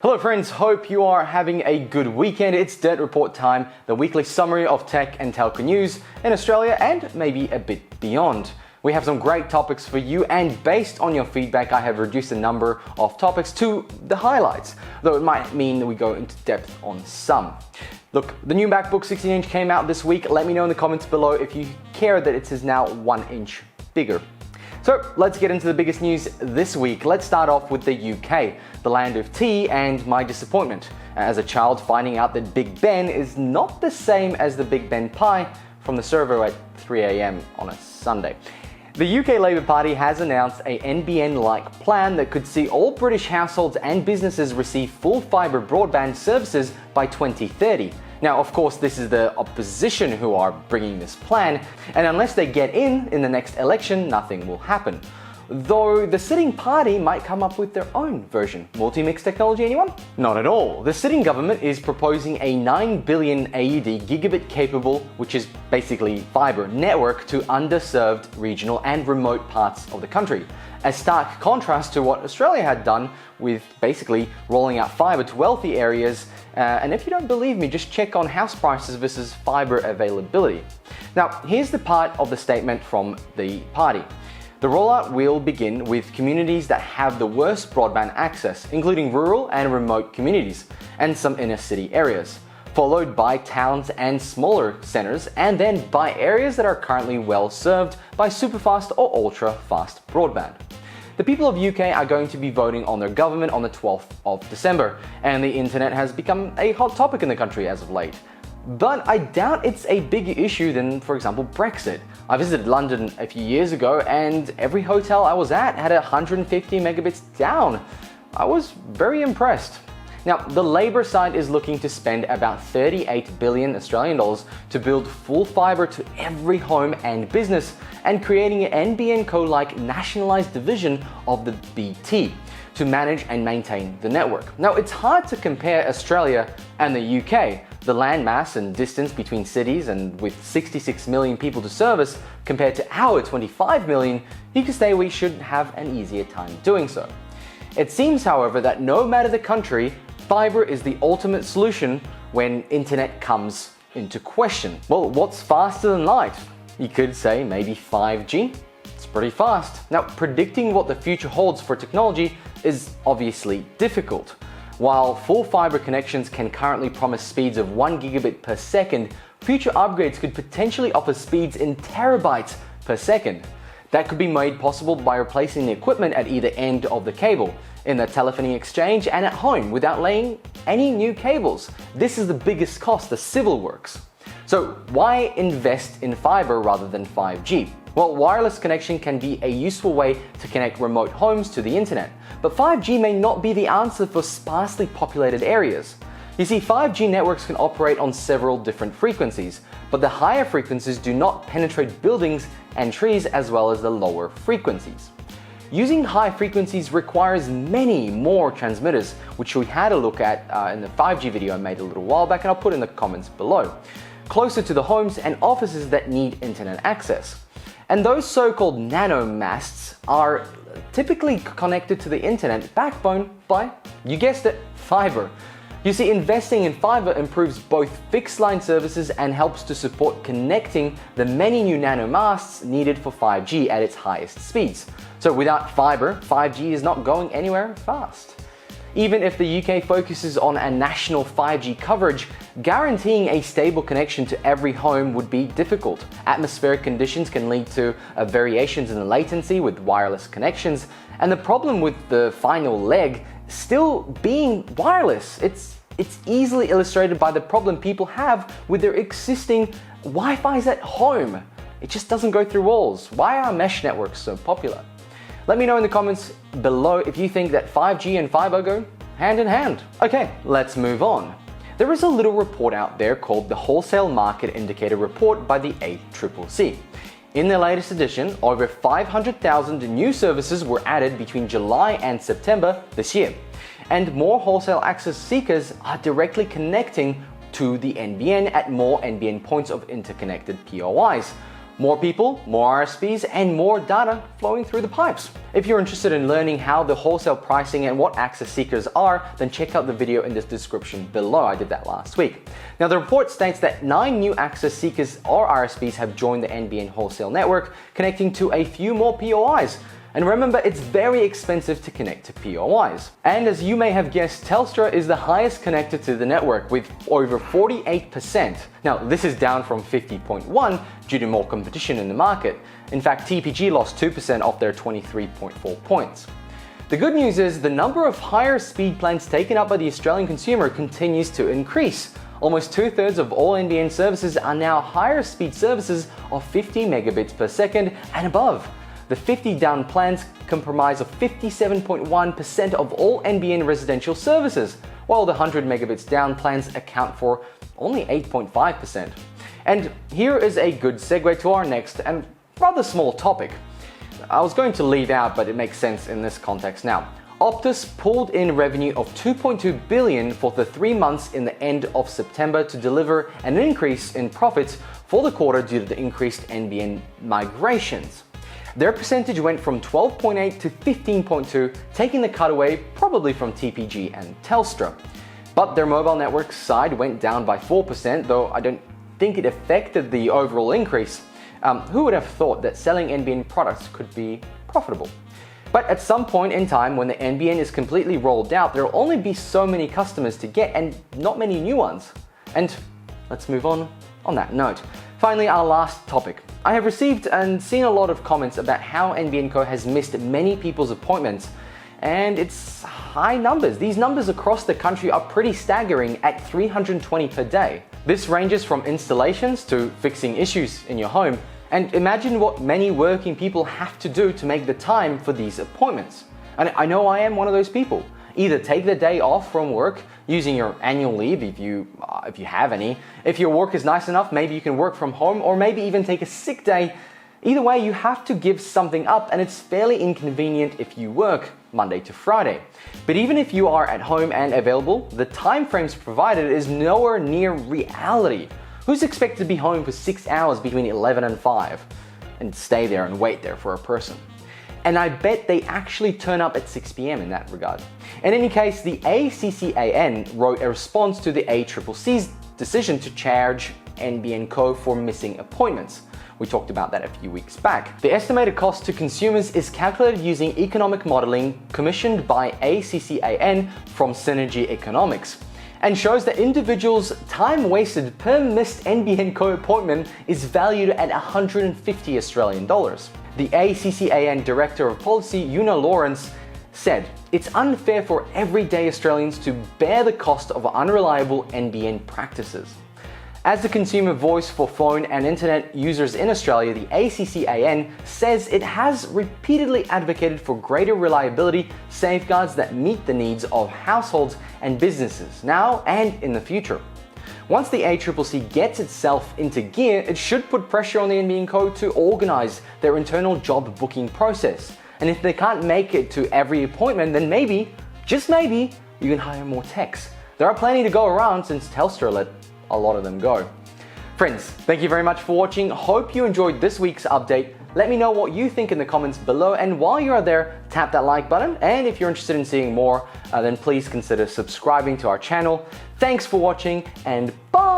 Hello friends, hope you are having a good weekend. It's Dirt Report time, the weekly summary of tech and telco news in Australia and maybe a bit beyond. We have some great topics for you, and based on your feedback, I have reduced the number of topics to the highlights, though it might mean that we go into depth on some. Look, the new MacBook 16-inch came out this week. Let me know in the comments below if you care that it is now 1 inch bigger. So let's get into the biggest news this week. Let's start off with the UK, the land of tea and my disappointment as a child finding out that Big Ben is not the same as the Big Ben pie from the servo at 3 a.m. on a Sunday. The UK Labour Party has announced a NBN-like plan that could see all British households and businesses receive full fibre broadband services by 2030. Now, of course, this is the opposition who are bringing this plan, and unless they get in the next election, nothing will happen. Though the sitting party might come up with their own version. Multi-mix technology, anyone? Not at all. The sitting government is proposing a 9 billion AUD gigabit-capable, which is basically fibre, network to underserved regional and remote parts of the country. A stark contrast to what Australia had done with basically rolling out fibre to wealthy areas. And if you don't believe me, just check on house prices versus fibre availability. Now, here's the part of the statement from the party. The rollout will begin with communities that have the worst broadband access, including rural and remote communities, and some inner city areas, followed by towns and smaller centres, and then by areas that are currently well served by superfast or ultra-fast broadband. The people of UK are going to be voting on their government on the 12th of December, and the internet has become a hot topic in the country as of late. But I doubt it's a bigger issue than, for example, Brexit. I visited London a few years ago and every hotel I was at had 150 megabits down. I was very impressed. Now, the Labour side is looking to spend about 38 billion Australian dollars to build full fibre to every home and business, and creating an NBN Co-like nationalised division of the BT to manage and maintain the network. Now, it's hard to compare Australia and the UK. The landmass and distance between cities, and with 66 million people to service compared to our 25 million, you could say we should have an easier time doing so. It seems, however, that no matter the country, fibre is the ultimate solution when internet comes into question. Well, what's faster than light? You could say maybe 5G. It's pretty fast. Now, predicting what the future holds for technology is obviously difficult. While full fibre connections can currently promise speeds of 1 gigabit per second, future upgrades could potentially offer speeds in terabytes per second. That could be made possible by replacing the equipment at either end of the cable, in the telephony exchange and at home, without laying any new cables. This is the biggest cost, the civil works. So why invest in fibre rather than 5G? Well, wireless connection can be a useful way to connect remote homes to the internet, but 5G may not be the answer for sparsely populated areas. You see, 5G networks can operate on several different frequencies, but the higher frequencies do not penetrate buildings and trees as well as the lower frequencies. Using high frequencies requires many more transmitters, which we had a look at in the 5G video I made a little while back, and I'll put in the comments below, closer to the homes and offices that need internet access. And those so-called nanomasts are typically connected to the internet backbone by, you guessed it, fibre. You see, investing in fibre improves both fixed line services and helps to support connecting the many new nanomasts needed for 5G at its highest speeds. So without fibre, 5G is not going anywhere fast. Even if the UK focuses on a national 5G coverage, guaranteeing a stable connection to every home would be difficult. Atmospheric conditions can lead to variations in the latency with wireless connections, and the problem with the final leg still being wireless. It's easily illustrated by the problem people have with their existing Wi-Fi's at home. It just doesn't go through walls. Why are mesh networks so popular? Let me know in the comments below if you think that 5G and fibre go hand in hand. Okay, let's move on. There is a little report out there called the Wholesale Market Indicator Report by the ACCA. In the latest edition, over 500,000 new services were added between July and September this year, and more wholesale access seekers are directly connecting to the NBN at more NBN points of interconnected POIs. More people, more RSPs, and more data flowing through the pipes. If you're interested in learning how the wholesale pricing and what access seekers are, then check out the video in the description below. I did that last week. Now, the report states that 9 new access seekers or RSPs have joined the NBN wholesale network, connecting to a few more POIs. And remember, it's very expensive to connect to POIs. And as you may have guessed, Telstra is the highest connected to the network with over 48%. Now, this is down from 50.1 due to more competition in the market. In fact, TPG lost 2% off their 23.4 points. The good news is the number of higher speed plans taken up by the Australian consumer continues to increase. Almost 2/3 of all NBN services are now higher speed services of 50 megabits per second and above. The 50 down plans comprise of 57.1% of all NBN residential services, while the 100 megabits down plans account for only 8.5%. And here is a good segue to our next and rather small topic. I was going to leave out, but it makes sense in this context now. Optus pulled in revenue of $2.2 billion for the 3 months in the end of September to deliver an increase in profits for the quarter due to the increased NBN migrations. Their percentage went from 12.8 to 15.2, taking the cut away probably from TPG and Telstra. But their mobile network side went down by 4%, though I don't think it affected the overall increase. Who would have thought that selling NBN products could be profitable? But at some point in time, when the NBN is completely rolled out, there will only be so many customers to get and not many new ones. And let's move on that note. Finally, our last topic. I have received and seen a lot of comments about how NBN Co has missed many people's appointments, and it's high numbers. These numbers across the country are pretty staggering at 320 per day. This ranges from installations to fixing issues in your home, and imagine what many working people have to do to make the time for these appointments. And I know I am one of those people. Either take the day off from work using your annual leave if you have any. If your work is nice enough, maybe you can work from home, or maybe even take a sick day. Either way, you have to give something up, and it's fairly inconvenient if you work Monday to Friday. But even if you are at home and available, the time frames provided is nowhere near reality. Who's expected to be home for 6 hours between 11 and 5 and stay there and wait there for a person? And I bet they actually turn up at 6 p.m. in that regard. In any case, the ACCA wrote a response to the ACCC's decision to charge NBN Co for missing appointments. We talked about that a few weeks back. The estimated cost to consumers is calculated using economic modeling commissioned by ACCA from Synergy Economics, and shows that individuals' time wasted per missed NBN Co appointment is valued at 150 Australian dollars. The ACCA Director of Policy, Una Lawrence, said, "It's unfair for everyday Australians to bear the cost of unreliable NBN practices." As the consumer voice for phone and internet users in Australia, the ACCA says it has repeatedly advocated for greater reliability safeguards that meet the needs of households and businesses now and in the future. Once the ACCC gets itself into gear, it should put pressure on the NBN Co to organise their internal job booking process. And if they can't make it to every appointment, then maybe, just maybe, you can hire more techs. There are plenty to go around since Telstra let a lot of them go. Friends, thank you very much for watching. Hope you enjoyed this week's update. Let me know what you think in the comments below, and while you're there, tap that like button, and if you're interested in seeing more, then please consider subscribing to our channel. Thanks for watching, and bye!